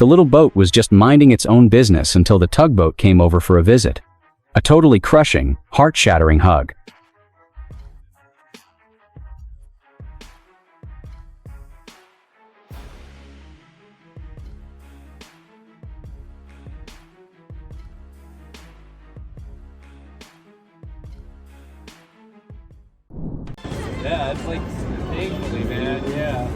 The little boat was just minding its own business until the tugboat came over for a visit. A totally crushing, heart-shattering hug. Yeah, it's like, thankfully, man, yeah.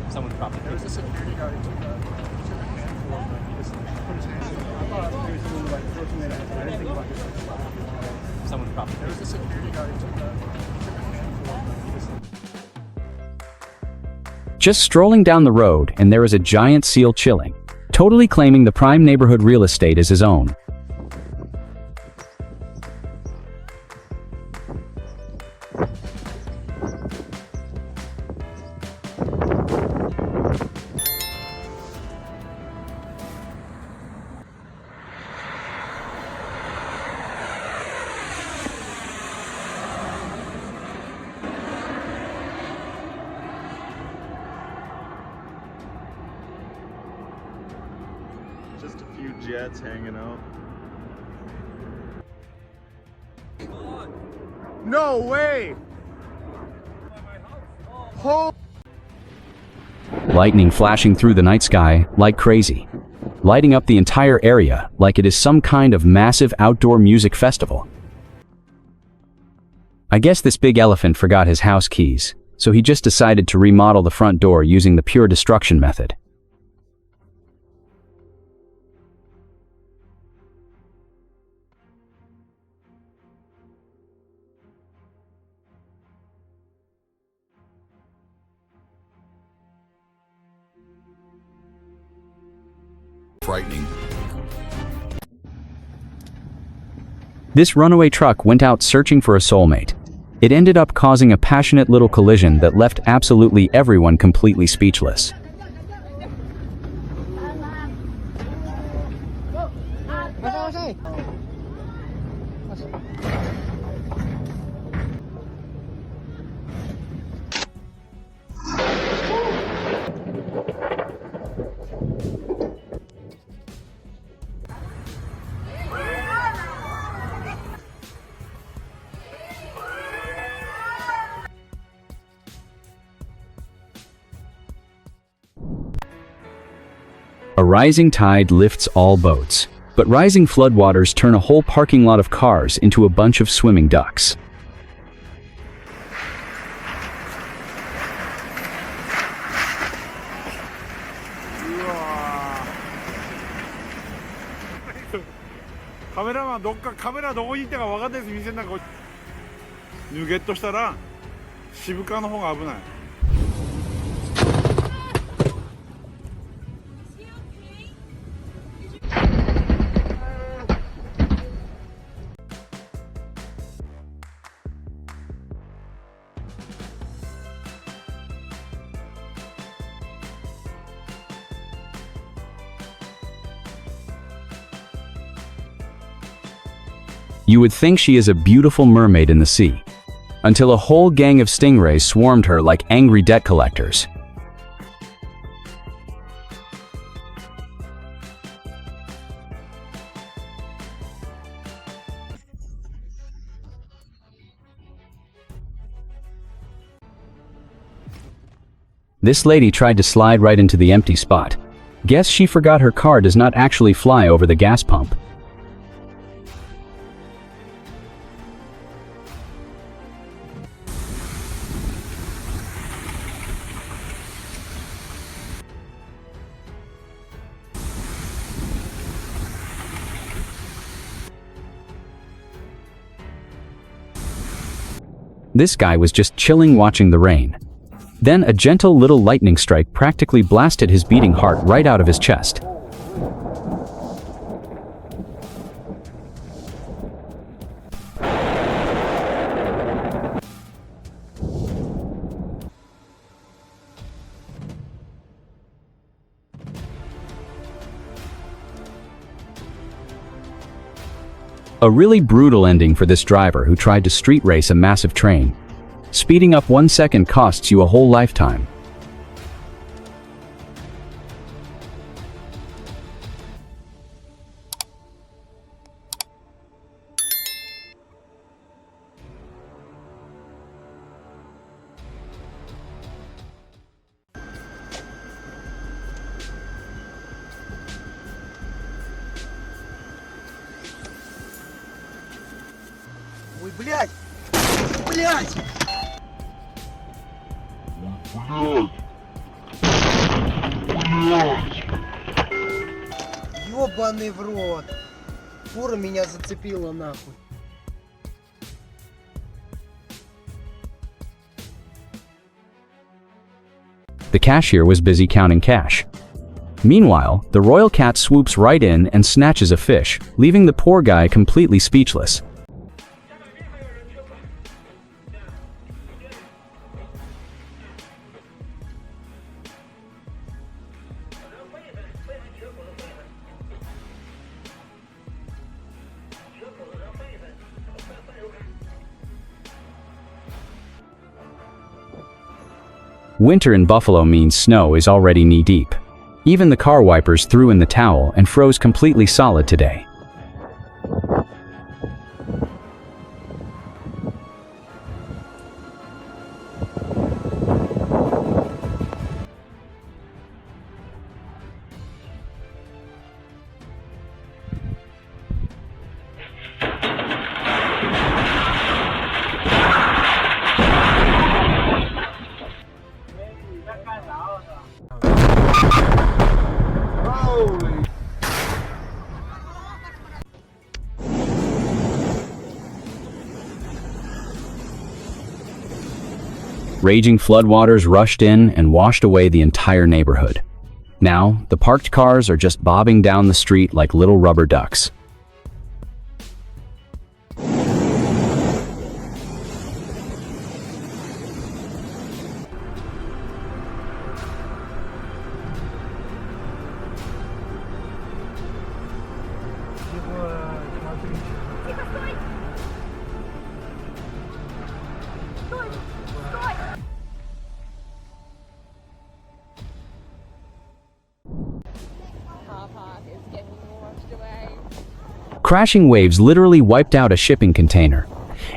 Someone dropped it. There was a security guard who took a handful of them. He just put his hands in it. I thought he was doing like 14 minutes. I didn't think about this. Someone dropped it. There was a security guard who took a handful of them. Just strolling down the road, and there is a giant seal chilling, totally claiming the prime neighborhood real estate as his own. Just a few jets hanging out. No way! Lightning flashing through the night sky like crazy, lighting up the entire area like it is some kind of massive outdoor music festival. I guess this big elephant forgot his house keys, so he just decided to remodel the front door using the pure destruction method. Frightening. This runaway truck went out searching for a soulmate. It ended up causing a passionate little collision that left absolutely everyone completely speechless. A rising tide lifts all boats, but rising floodwaters turn a whole parking lot of cars into a bunch of swimming ducks. 카메라만 どっかカメラどこに行ったか分かんないです。店の中抜けっとしたら渋川の方が危ない。You would think she is a beautiful mermaid in the sea, until a whole gang of stingrays swarmed her like angry debt collectors. This lady tried to slide right into the empty spot. Guess she forgot her car does not actually fly over the gas pump. This guy was just chilling watching the rain. Then a gentle little lightning strike practically blasted his beating heart right out of his chest. A really brutal ending for this driver who tried to street race a massive train. Speeding up 1 second costs you a whole lifetime. Ой, блядь! Блядь! Ёбаный в рот! Фура меня зацепила нахуй. The cashier was busy counting cash. Meanwhile, the royal cat swoops right in and snatches a fish, leaving the poor guy completely speechless. Winter in Buffalo means snow is already knee-deep. Even the car wipers threw in the towel and froze completely solid today. Raging floodwaters rushed in and washed away the entire neighborhood. Now, the parked cars are just bobbing down the street like little rubber ducks. Crashing waves literally wiped out a shipping container.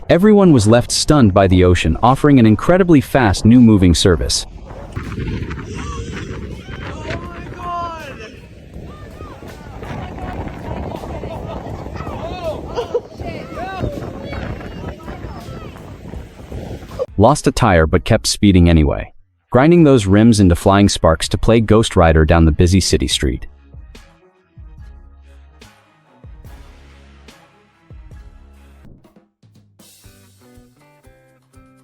Everyone was left stunned by the ocean, offering an incredibly fast new moving service. Lost a tire but kept speeding anyway, grinding those rims into flying sparks to play Ghost Rider down the busy city street.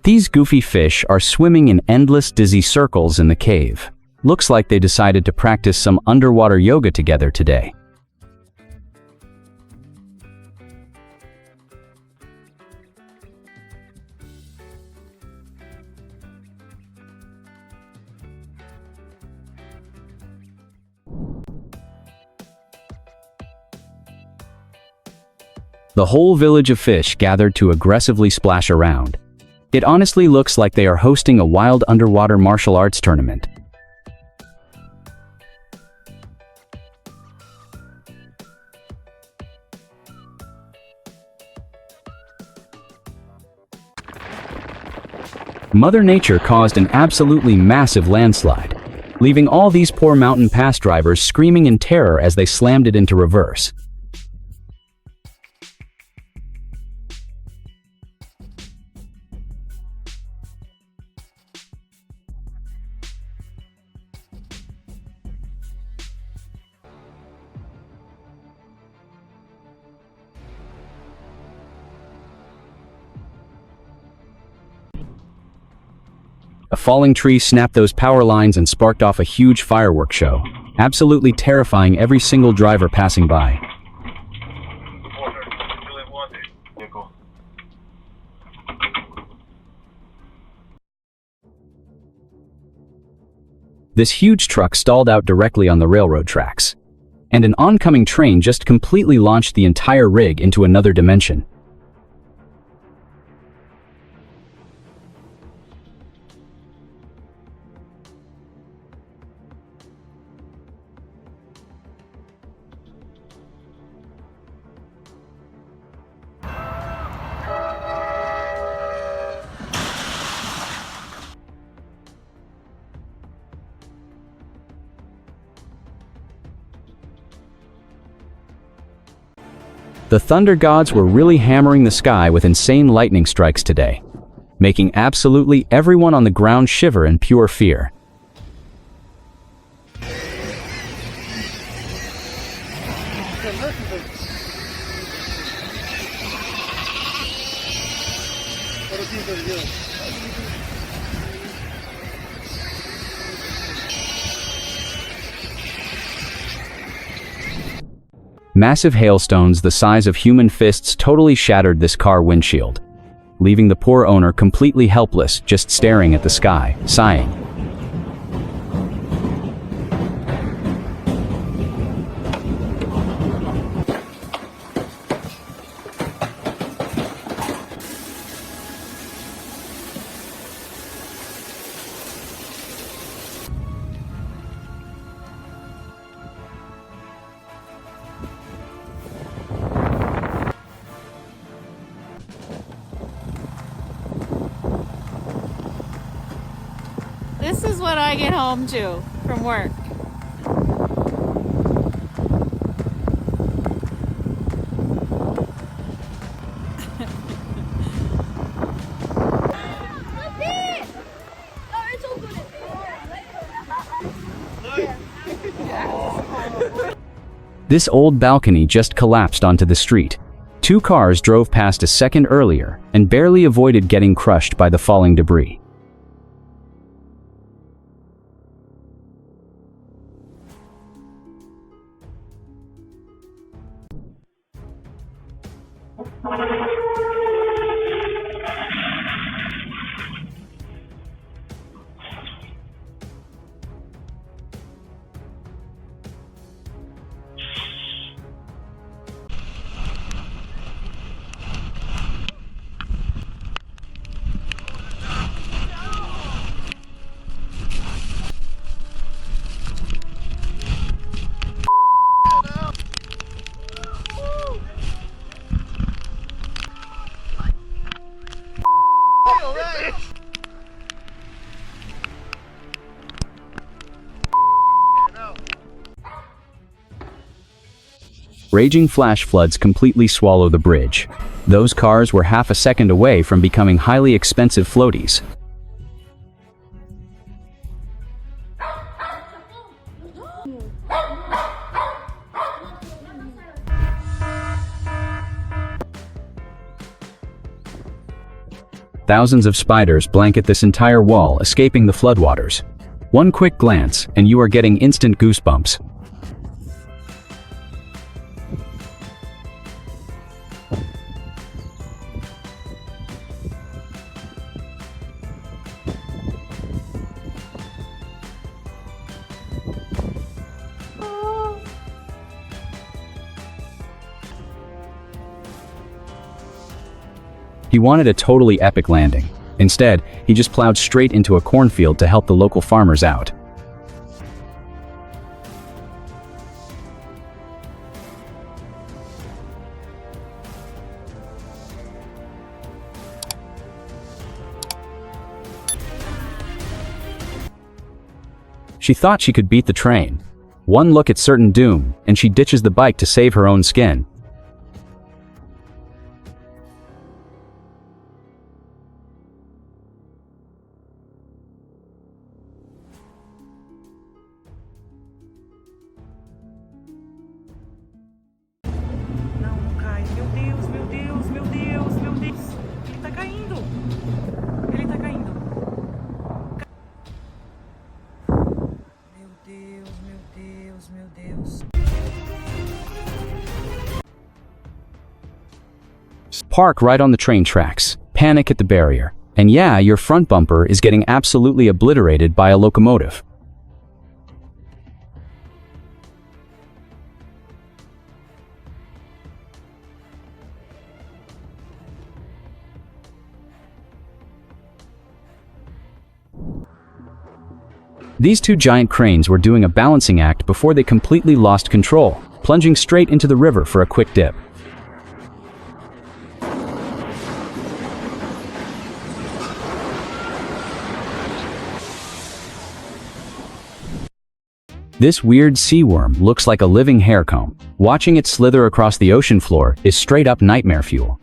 These goofy fish are swimming in endless dizzy circles in the cave. Looks like they decided to practice some underwater yoga together today. The whole village of fish gathered to aggressively splash around. It honestly looks like they are hosting a wild underwater martial arts tournament. Mother Nature caused an absolutely massive landslide, leaving all these poor mountain pass drivers screaming in terror as they slammed it into reverse. A falling tree snapped those power lines and sparked off a huge fireworks show, absolutely terrifying every single driver passing by. This huge truck stalled out directly on the railroad tracks. and an oncoming train just completely launched the entire rig into another dimension. The thunder gods were really hammering the sky with insane lightning strikes today, making absolutely everyone on the ground shiver in pure fear. Massive hailstones the size of human fists totally shattered this car windshield, leaving the poor owner completely helpless, just staring at the sky, sighing. This is what I get home to from work. This old balcony just collapsed onto the street. Two cars drove past a second earlier and barely avoided getting crushed by the falling debris. Raging flash floods completely swallow the bridge. Those cars were half a second away from becoming highly expensive floaties. Thousands of spiders blanket this entire wall, escaping the floodwaters. One quick glance, and you are getting instant goosebumps. He wanted a totally epic landing. Instead, he just plowed straight into a cornfield to help the local farmers out. She thought she could beat the train. One look at certain doom, and she ditches the bike to save her own skin. Park right on the train tracks, panic at the barrier, and yeah, your front bumper is getting absolutely obliterated by a locomotive. These two giant cranes were doing a balancing act before they completely lost control, plunging straight into the river for a quick dip. This weird sea worm looks like a living hair comb. Watching it slither across the ocean floor is straight up nightmare fuel.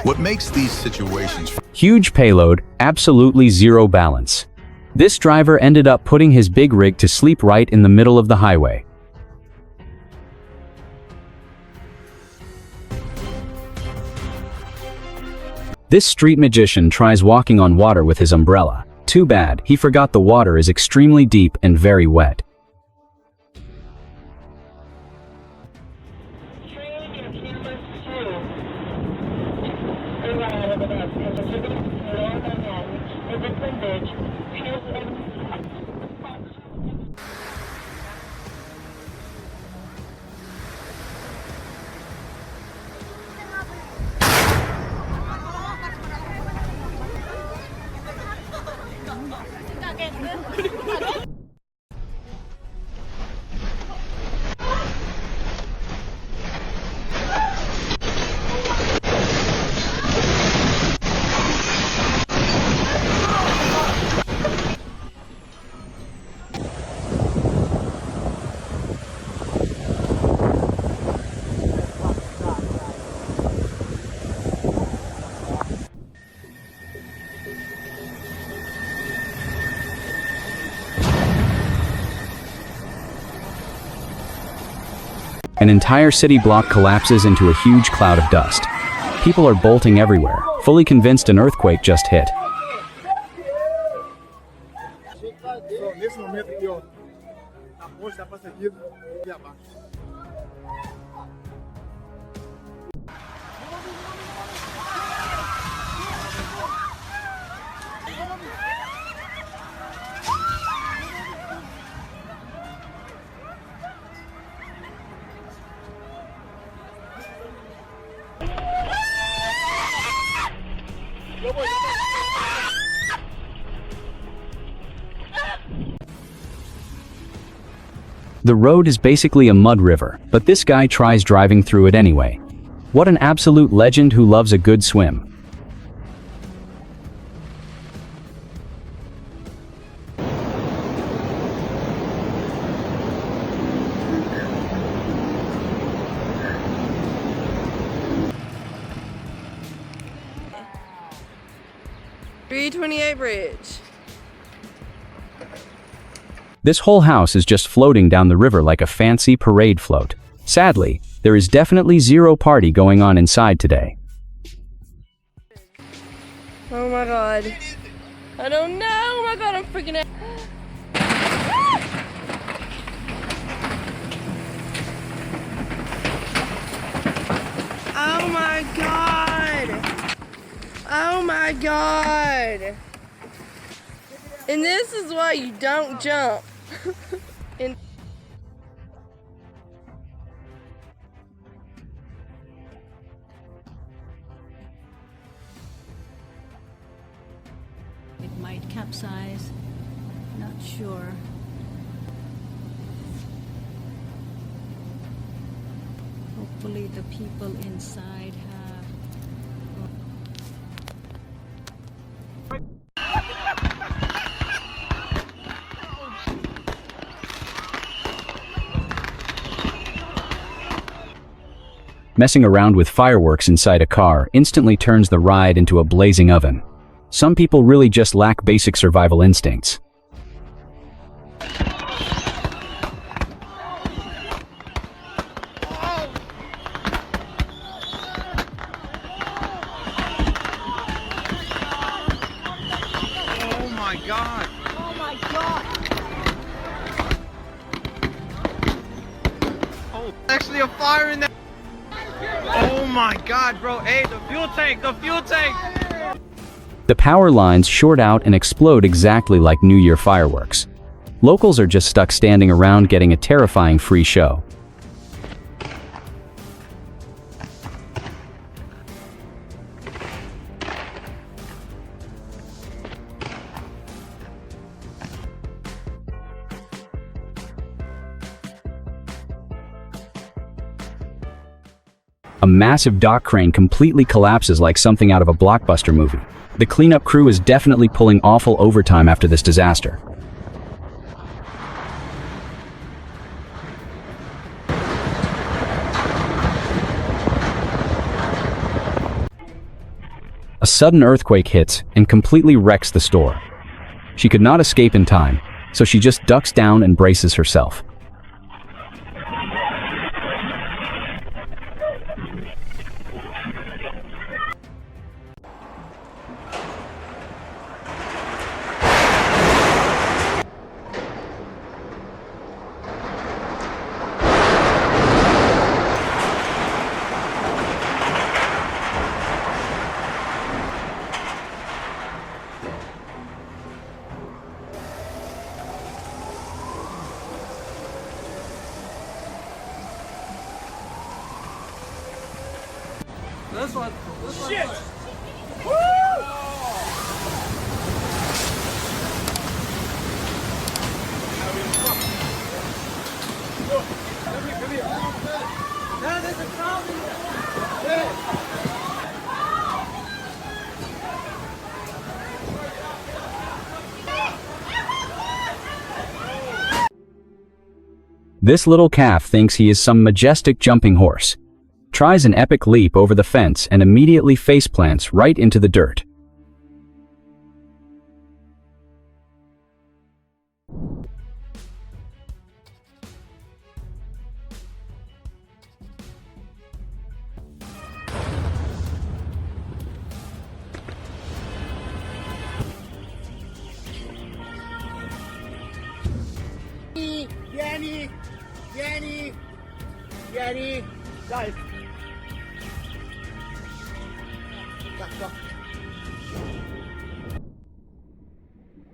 What makes these situations Huge payload, absolutely zero balance. This driver ended up putting his big rig to sleep right in the middle of the highway. This street magician tries walking on water with his umbrella. Too bad, he forgot the water is extremely deep and very wet. An entire city block collapses into a huge cloud of dust. People are bolting everywhere, fully convinced an earthquake just hit. The road is basically a mud river, but this guy tries driving through it anyway. What an absolute legend who loves a good swim. Bridge. This whole house is just floating down the river like a fancy parade float. Sadly, there is definitely zero party going on inside today. Oh my god. I don't know. Oh my god, I'm freaking out. Oh my god. Oh my god. And this is why you don't jump. And it might capsize, not sure. Hopefully the people inside have Messing around with fireworks inside a car instantly turns the ride into a blazing oven. Some people really just lack basic survival instincts. Oh my god! Oh my god! Actually a fire in there. Oh my god, bro. Hey, the fuel tank, the fuel tank. The power lines short out and explode exactly like New Year fireworks. Locals are just stuck standing around getting a terrifying free show. A massive dock crane completely collapses like something out of a blockbuster movie. The cleanup crew is definitely pulling awful overtime after this disaster. A sudden earthquake hits and completely wrecks the store. She could not escape in time, so she just ducks down and braces herself. This little calf thinks he is some majestic jumping horse. Tries an epic leap over the fence and immediately faceplants right into the dirt. Yanni, guys.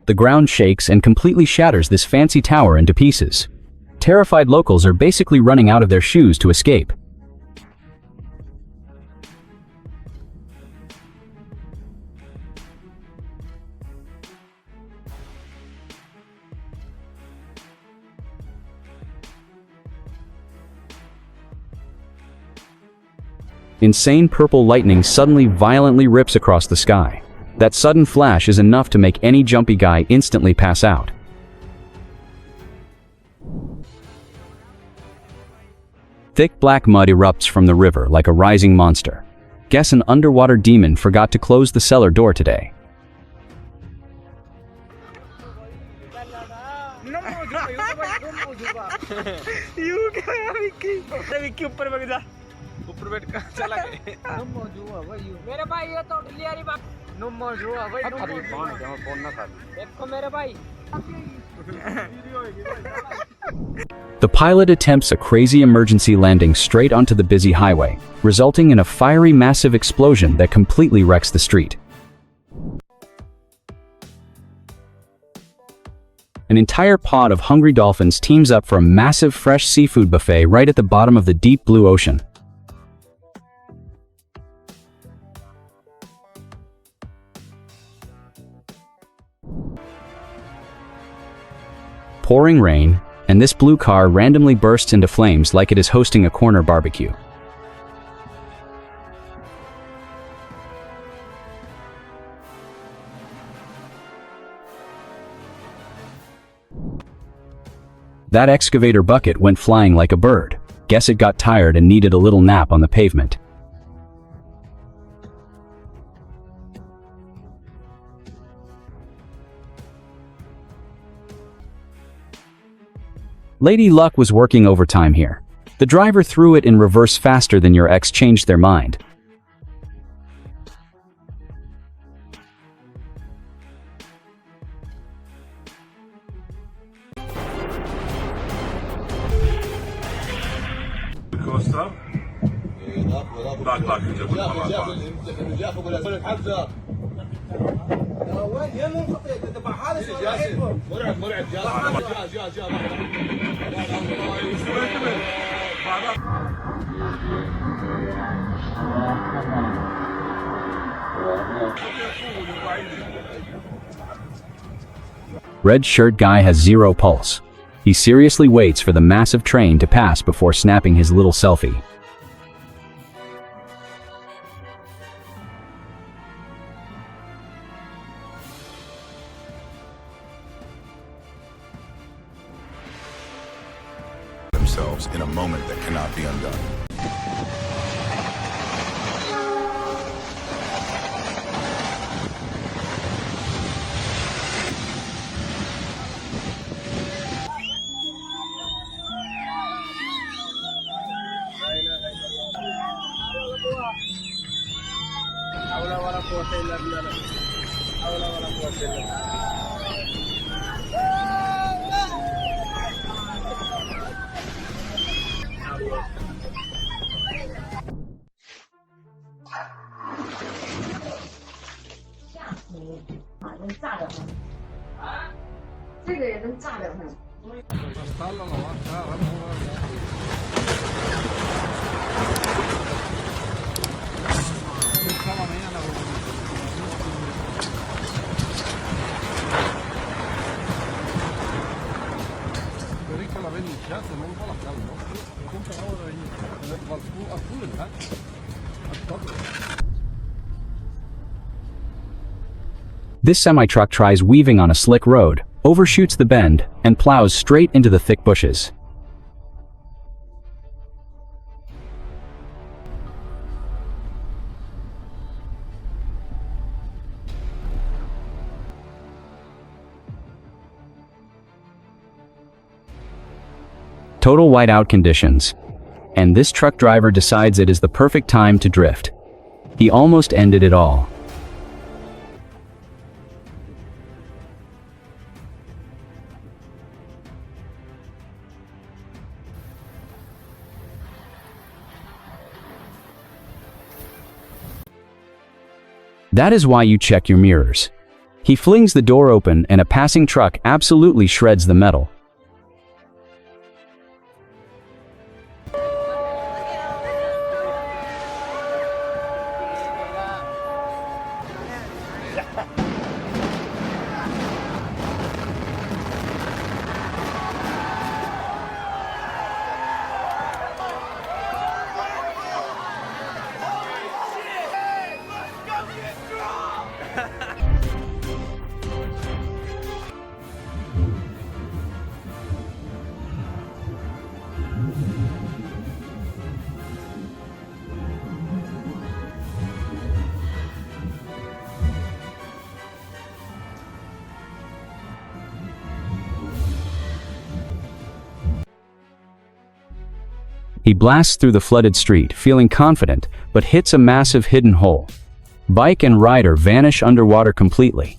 The ground shakes and completely shatters this fancy tower into pieces. Terrified locals are basically running out of their shoes to escape. Insane purple lightning suddenly violently rips across the sky. That sudden flash is enough to make any jumpy guy instantly pass out. Thick black mud erupts from the river like a rising monster. Guess an underwater demon forgot to close the cellar door today. The pilot attempts a crazy emergency landing straight onto the busy highway, resulting in a fiery massive explosion that completely wrecks the street. An entire pod of hungry dolphins teams up for a massive fresh seafood buffet right at the bottom of the deep blue ocean. Pouring rain, and this blue car randomly bursts into flames like it is hosting a corner barbecue. That excavator bucket went flying like a bird. Guess it got tired and needed a little nap on the pavement. Lady Luck was working overtime here. The driver threw it in reverse faster than your ex changed their mind. Bak bak önce bak bak. Red shirt guy has zero pulse. He seriously waits for the massive train to pass before snapping his little selfie. Themselves in a moment that cannot be undone. This semi-truck tries weaving on a slick road, overshoots the bend, and plows straight into the thick bushes. Total whiteout conditions. And this truck driver decides it is the perfect time to drift. He almost ended it all. That is why you check your mirrors. He flings the door open and a passing truck absolutely shreds the metal. He blasts through the flooded street, feeling confident, but hits a massive hidden hole. Bike and rider vanish underwater completely.